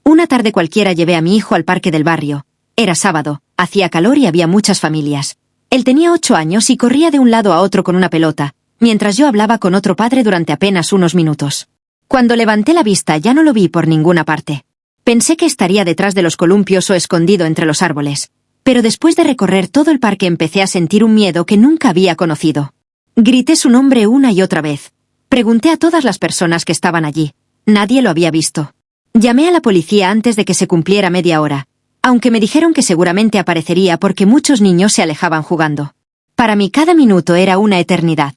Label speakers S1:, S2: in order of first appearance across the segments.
S1: Una tarde cualquiera llevé a mi hijo al parque del barrio. Era sábado, hacía calor y había muchas familias. Él tenía 8 años y corría de un lado a otro con una pelota, mientras yo hablaba con otro padre durante apenas unos minutos. Cuando levanté la vista ya no lo vi por ninguna parte. Pensé que estaría detrás de los columpios o escondido entre los árboles. Pero después de recorrer todo el parque empecé a sentir un miedo que nunca había conocido. Grité su nombre una y otra vez. Pregunté a todas las personas que estaban allí. Nadie lo había visto. Llamé a la policía antes de que se cumpliera media hora, aunque me dijeron que seguramente aparecería porque muchos niños se alejaban jugando. Para mí cada minuto era una eternidad.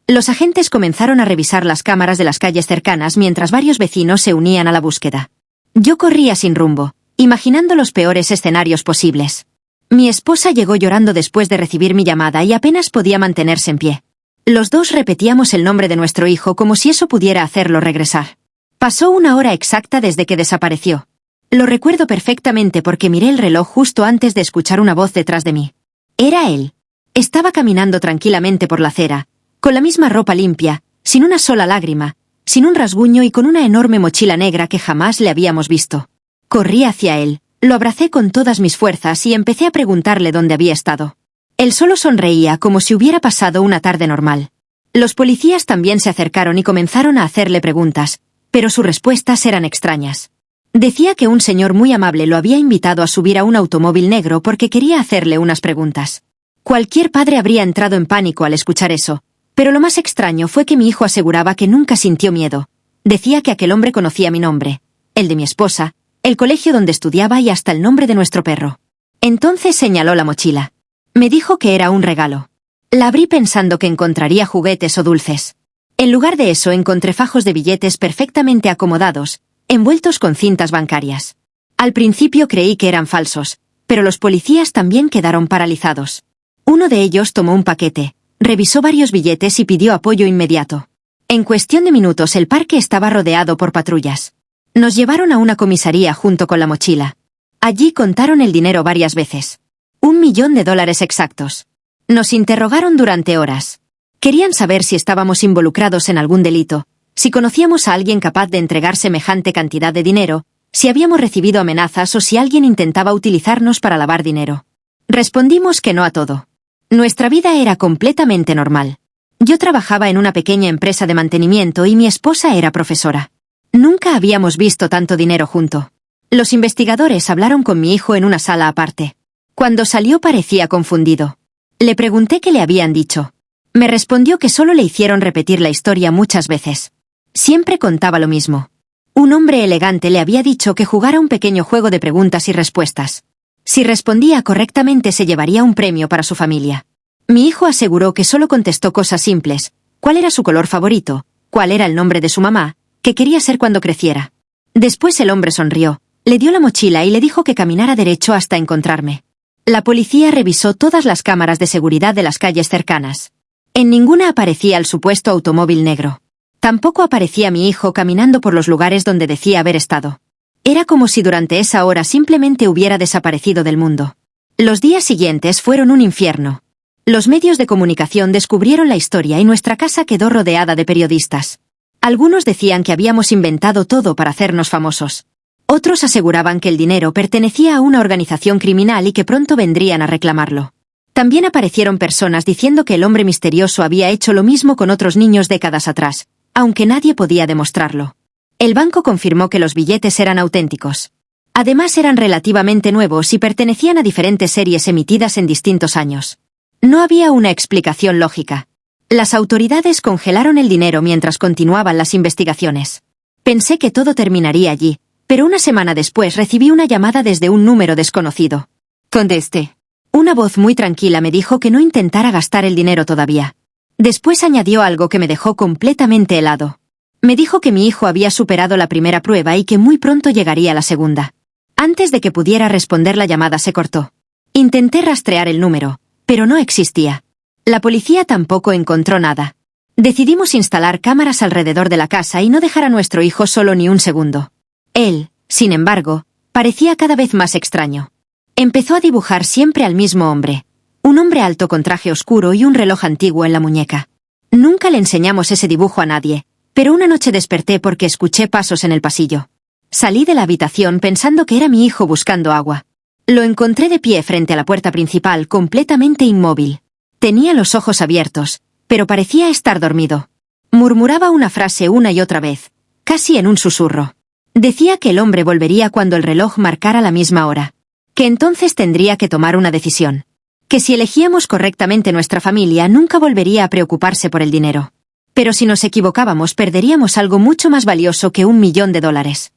S1: Los agentes comenzaron a revisar las cámaras de las calles cercanas mientras varios vecinos se unían a la búsqueda. Yo corría sin rumbo, imaginando los peores escenarios posibles. Mi esposa llegó llorando después de recibir mi llamada y apenas podía mantenerse en pie. Los dos repetíamos el nombre de nuestro hijo como si eso pudiera hacerlo regresar. Pasó 1 hora exacta desde que desapareció. Lo recuerdo perfectamente porque miré el reloj justo antes de escuchar una voz detrás de mí. Era él. Estaba caminando tranquilamente por la acera, con la misma ropa limpia, sin una sola lágrima, sin un rasguño y con una enorme mochila negra que jamás le habíamos visto. Corrí hacia él, lo abracé con todas mis fuerzas y empecé a preguntarle dónde había estado. Él solo sonreía como si hubiera pasado una tarde normal. Los policías también se acercaron y comenzaron a hacerle preguntas, pero sus respuestas eran extrañas. Decía que un señor muy amable lo había invitado a subir a un automóvil negro porque quería hacerle unas preguntas. Cualquier padre habría entrado en pánico al escuchar eso, pero lo más extraño fue que mi hijo aseguraba que nunca sintió miedo. Decía que aquel hombre conocía mi nombre, el de mi esposa, el colegio donde estudiaba y hasta el nombre de nuestro perro. Entonces señaló la mochila. Me dijo que era un regalo. La abrí pensando que encontraría juguetes o dulces. En lugar de eso encontré fajos de billetes perfectamente acomodados, envueltos con cintas bancarias. Al principio creí que eran falsos, pero los policías también quedaron paralizados. Uno de ellos tomó un paquete, revisó varios billetes y pidió apoyo inmediato. En cuestión de minutos el parque estaba rodeado por patrullas. Nos llevaron a una comisaría junto con la mochila. Allí contaron el dinero varias veces. $1.000.000 exactos. Nos interrogaron durante horas. Querían saber si estábamos involucrados en algún delito, si conocíamos a alguien capaz de entregar semejante cantidad de dinero, si habíamos recibido amenazas o si alguien intentaba utilizarnos para lavar dinero. Respondimos que no a todo. Nuestra vida era completamente normal. Yo trabajaba en una pequeña empresa de mantenimiento y mi esposa era profesora. Nunca habíamos visto tanto dinero junto. Los investigadores hablaron con mi hijo en una sala aparte. Cuando salió parecía confundido. Le pregunté qué le habían dicho. Me respondió que solo le hicieron repetir la historia muchas veces. Siempre contaba lo mismo. Un hombre elegante le había dicho que jugara un pequeño juego de preguntas y respuestas. Si respondía correctamente se llevaría un premio para su familia. Mi hijo aseguró que solo contestó cosas simples: cuál era su color favorito, cuál era el nombre de su mamá, qué quería ser cuando creciera. Después el hombre sonrió, le dio la mochila y le dijo que caminara derecho hasta encontrarme. La policía revisó todas las cámaras de seguridad de las calles cercanas. En ninguna aparecía el supuesto automóvil negro. Tampoco aparecía mi hijo caminando por los lugares donde decía haber estado. Era como si durante esa hora simplemente hubiera desaparecido del mundo. Los días siguientes fueron un infierno. Los medios de comunicación descubrieron la historia y nuestra casa quedó rodeada de periodistas. Algunos decían que habíamos inventado todo para hacernos famosos. Otros aseguraban que el dinero pertenecía a una organización criminal y que pronto vendrían a reclamarlo. También aparecieron personas diciendo que el hombre misterioso había hecho lo mismo con otros niños décadas atrás, aunque nadie podía demostrarlo. El banco confirmó que los billetes eran auténticos. Además eran relativamente nuevos y pertenecían a diferentes series emitidas en distintos años. No había una explicación lógica. Las autoridades congelaron el dinero mientras continuaban las investigaciones. Pensé que todo terminaría allí, pero una semana después recibí una llamada desde un número desconocido. Contesté. Una voz muy tranquila me dijo que no intentara gastar el dinero todavía. Después añadió algo que me dejó completamente helado. Me dijo que mi hijo había superado la primera prueba y que muy pronto llegaría la segunda. Antes de que pudiera responder la llamada se cortó. Intenté rastrear el número, pero no existía. La policía tampoco encontró nada. Decidimos instalar cámaras alrededor de la casa y no dejar a nuestro hijo solo ni un segundo. Él, sin embargo, parecía cada vez más extraño. Empezó a dibujar siempre al mismo hombre. Un hombre alto con traje oscuro y un reloj antiguo en la muñeca. Nunca le enseñamos ese dibujo a nadie, pero una noche desperté porque escuché pasos en el pasillo. Salí de la habitación pensando que era mi hijo buscando agua. Lo encontré de pie frente a la puerta principal, completamente inmóvil. Tenía los ojos abiertos, pero parecía estar dormido. Murmuraba una frase una y otra vez, casi en un susurro. Decía que el hombre volvería cuando el reloj marcara la misma hora. Que entonces tendría que tomar una decisión. Que si elegíamos correctamente nuestra familia, nunca volvería a preocuparse por el dinero. Pero si nos equivocábamos, perderíamos algo mucho más valioso que $1.000.000.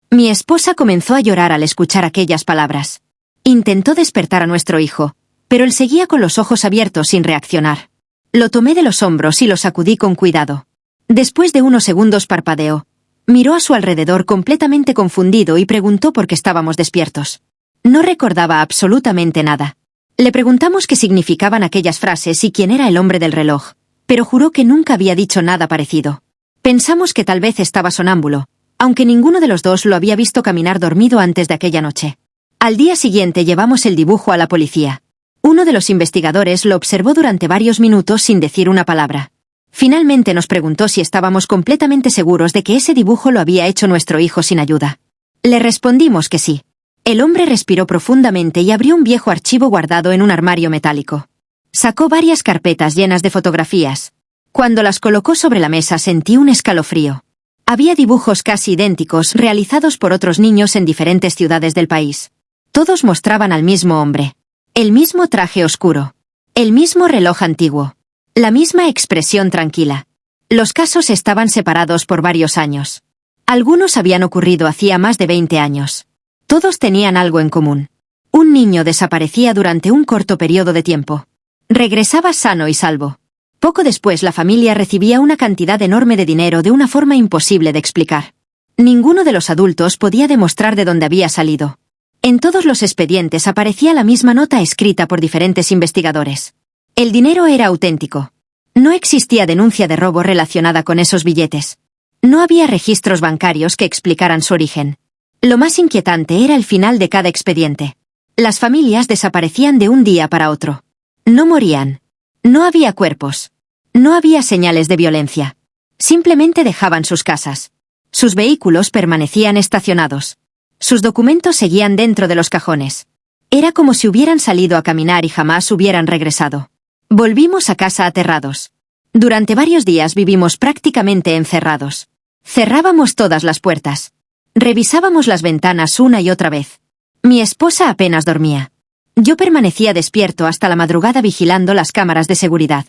S1: Mi esposa comenzó a llorar al escuchar aquellas palabras. Intentó despertar a nuestro hijo, pero él seguía con los ojos abiertos sin reaccionar. Lo tomé de los hombros y lo sacudí con cuidado. Después de unos segundos parpadeó. Miró a su alrededor completamente confundido y preguntó por qué estábamos despiertos. No recordaba absolutamente nada. Le preguntamos qué significaban aquellas frases y quién era el hombre del reloj, pero juró que nunca había dicho nada parecido. Pensamos que tal vez estaba sonámbulo, aunque ninguno de los dos lo había visto caminar dormido antes de aquella noche. Al día siguiente llevamos el dibujo a la policía. Uno de los investigadores lo observó durante varios minutos sin decir una palabra. Finalmente nos preguntó si estábamos completamente seguros de que ese dibujo lo había hecho nuestro hijo sin ayuda. Le respondimos que sí. El hombre respiró profundamente y abrió un viejo archivo guardado en un armario metálico. Sacó varias carpetas llenas de fotografías. Cuando las colocó sobre la mesa sentí un escalofrío. Había dibujos casi idénticos realizados por otros niños en diferentes ciudades del país. Todos mostraban al mismo hombre. El mismo traje oscuro. El mismo reloj antiguo. La misma expresión tranquila. Los casos estaban separados por varios años. Algunos habían ocurrido hacía más de 20 años. Todos tenían algo en común. Un niño desaparecía durante un corto periodo de tiempo. Regresaba sano y salvo. Poco después la familia recibía una cantidad enorme de dinero de una forma imposible de explicar. Ninguno de los adultos podía demostrar de dónde había salido. En todos los expedientes aparecía la misma nota escrita por diferentes investigadores. El dinero era auténtico. No existía denuncia de robo relacionada con esos billetes. No había registros bancarios que explicaran su origen. Lo más inquietante era el final de cada expediente. Las familias desaparecían de un día para otro. No morían. No había cuerpos. No había señales de violencia. Simplemente dejaban sus casas. Sus vehículos permanecían estacionados. Sus documentos seguían dentro de los cajones. Era como si hubieran salido a caminar y jamás hubieran regresado. Volvimos a casa aterrados. Durante varios días vivimos prácticamente encerrados. Cerrábamos todas las puertas. Revisábamos las ventanas una y otra vez. Mi esposa apenas dormía. Yo permanecía despierto hasta la madrugada vigilando las cámaras de seguridad.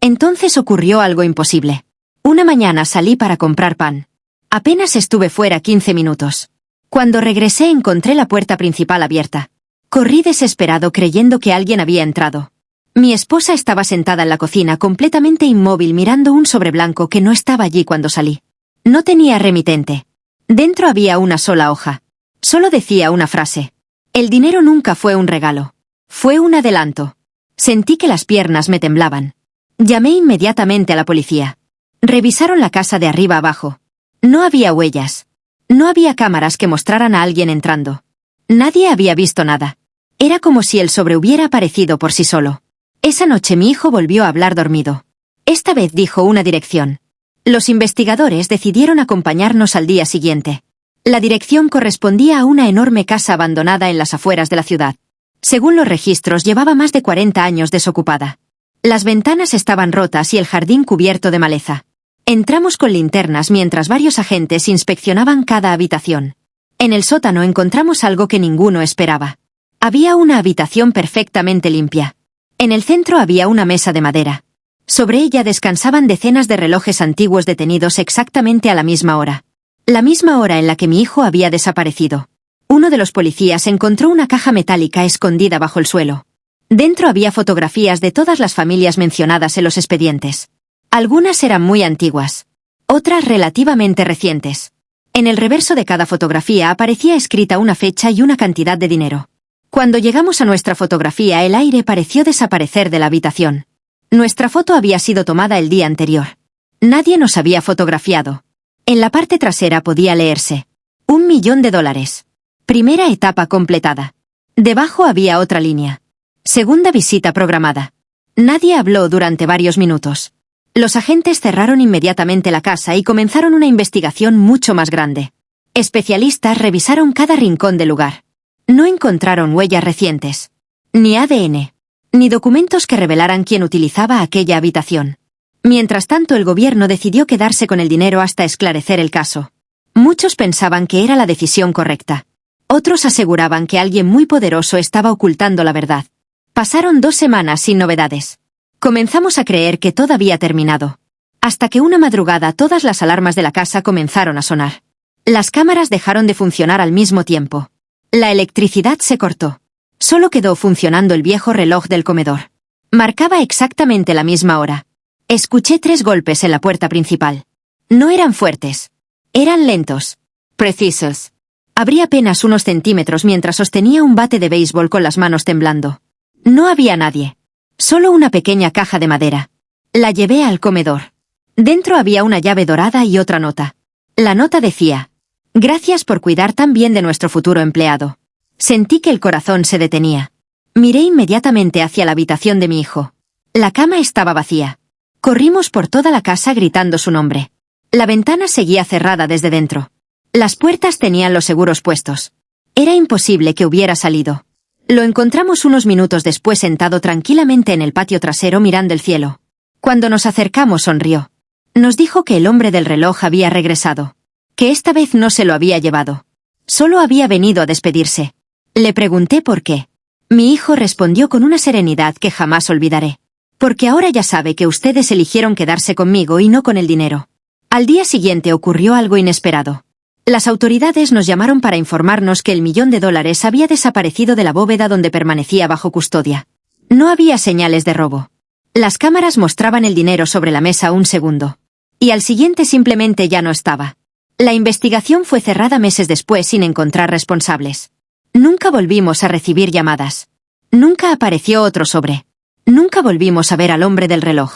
S1: Entonces ocurrió algo imposible. Una mañana salí para comprar pan. Apenas estuve fuera 15 minutos. Cuando regresé encontré la puerta principal abierta. Corrí desesperado creyendo que alguien había entrado. Mi esposa estaba sentada en la cocina completamente inmóvil mirando un sobre blanco que no estaba allí cuando salí. No tenía remitente. Dentro había una sola hoja. Solo decía una frase. El dinero nunca fue un regalo. Fue un adelanto. Sentí que las piernas me temblaban. Llamé inmediatamente a la policía. Revisaron la casa de arriba abajo. No había huellas. No había cámaras que mostraran a alguien entrando. Nadie había visto nada. Era como si el sobre hubiera aparecido por sí solo. Esa noche mi hijo volvió a hablar dormido. Esta vez dijo una dirección. Los investigadores decidieron acompañarnos al día siguiente. La dirección correspondía a una enorme casa abandonada en las afueras de la ciudad. Según los registros, llevaba más de 40 años desocupada. Las ventanas estaban rotas y el jardín cubierto de maleza. Entramos con linternas mientras varios agentes inspeccionaban cada habitación. En el sótano encontramos algo que ninguno esperaba. Había una habitación perfectamente limpia. En el centro había una mesa de madera. Sobre ella descansaban decenas de relojes antiguos detenidos exactamente a la misma hora. La misma hora en la que mi hijo había desaparecido. Uno de los policías encontró una caja metálica escondida bajo el suelo. Dentro había fotografías de todas las familias mencionadas en los expedientes. Algunas eran muy antiguas. Otras relativamente recientes. En el reverso de cada fotografía aparecía escrita una fecha y una cantidad de dinero. Cuando llegamos a nuestra fotografía, el aire pareció desaparecer de la habitación. Nuestra foto había sido tomada el día anterior. Nadie nos había fotografiado. En la parte trasera podía leerse: $1.000.000. Primera etapa completada. Debajo había otra línea. Segunda visita programada. Nadie habló durante varios minutos. Los agentes cerraron inmediatamente la casa y comenzaron una investigación mucho más grande. Especialistas revisaron cada rincón del lugar. No encontraron huellas recientes, ni ADN, ni documentos que revelaran quién utilizaba aquella habitación. Mientras tanto, el gobierno decidió quedarse con el dinero hasta esclarecer el caso. Muchos pensaban que era la decisión correcta. Otros aseguraban que alguien muy poderoso estaba ocultando la verdad. Pasaron 2 semanas sin novedades. Comenzamos a creer que todo había terminado. Hasta que una madrugada todas las alarmas de la casa comenzaron a sonar. Las cámaras dejaron de funcionar al mismo tiempo. La electricidad se cortó. Solo quedó funcionando el viejo reloj del comedor. Marcaba exactamente la misma hora. Escuché 3 golpes en la puerta principal. No eran fuertes. Eran lentos. Precisos. Abrí apenas unos centímetros mientras sostenía un bate de béisbol con las manos temblando. No había nadie. Solo una pequeña caja de madera. La llevé al comedor. Dentro había una llave dorada y otra nota. La nota decía: «Gracias por cuidar tan bien de nuestro futuro empleado». Sentí que el corazón se detenía. Miré inmediatamente hacia la habitación de mi hijo. La cama estaba vacía. Corrimos por toda la casa gritando su nombre. La ventana seguía cerrada desde dentro. Las puertas tenían los seguros puestos. Era imposible que hubiera salido. Lo encontramos unos minutos después sentado tranquilamente en el patio trasero mirando el cielo. Cuando nos acercamos sonrió. Nos dijo que el hombre del reloj había regresado. Que esta vez no se lo había llevado. Solo había venido a despedirse. Le pregunté por qué. Mi hijo respondió con una serenidad que jamás olvidaré. Porque ahora ya sabe que ustedes eligieron quedarse conmigo y no con el dinero. Al día siguiente ocurrió algo inesperado. Las autoridades nos llamaron para informarnos que el $1.000.000 había desaparecido de la bóveda donde permanecía bajo custodia. No había señales de robo. Las cámaras mostraban el dinero sobre la mesa un segundo. Y al siguiente simplemente ya no estaba. La investigación fue cerrada meses después sin encontrar responsables. Nunca volvimos a recibir llamadas. Nunca apareció otro sobre. Nunca volvimos a ver al hombre del reloj.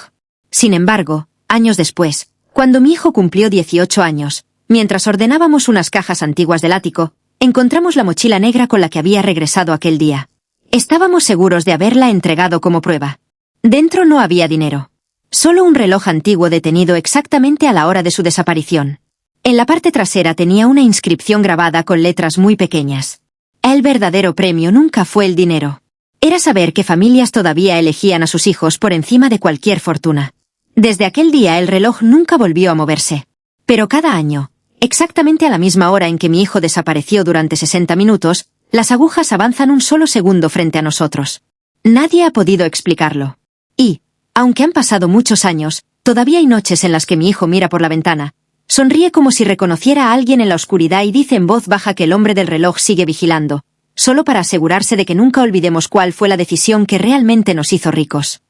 S1: Sin embargo, años después, cuando mi hijo cumplió 18 años, mientras ordenábamos unas cajas antiguas del ático, encontramos la mochila negra con la que había regresado aquel día. Estábamos seguros de haberla entregado como prueba. Dentro no había dinero. Solo un reloj antiguo detenido exactamente a la hora de su desaparición. En la parte trasera tenía una inscripción grabada con letras muy pequeñas. El verdadero premio nunca fue el dinero. Era saber que familias todavía elegían a sus hijos por encima de cualquier fortuna. Desde aquel día el reloj nunca volvió a moverse. Pero cada año, exactamente a la misma hora en que mi hijo desapareció durante 60 minutos, las agujas avanzan un solo segundo frente a nosotros. Nadie ha podido explicarlo. Y, aunque han pasado muchos años, todavía hay noches en las que mi hijo mira por la ventana, sonríe como si reconociera a alguien en la oscuridad y dice en voz baja que el hombre del reloj sigue vigilando, solo para asegurarse de que nunca olvidemos cuál fue la decisión que realmente nos hizo ricos.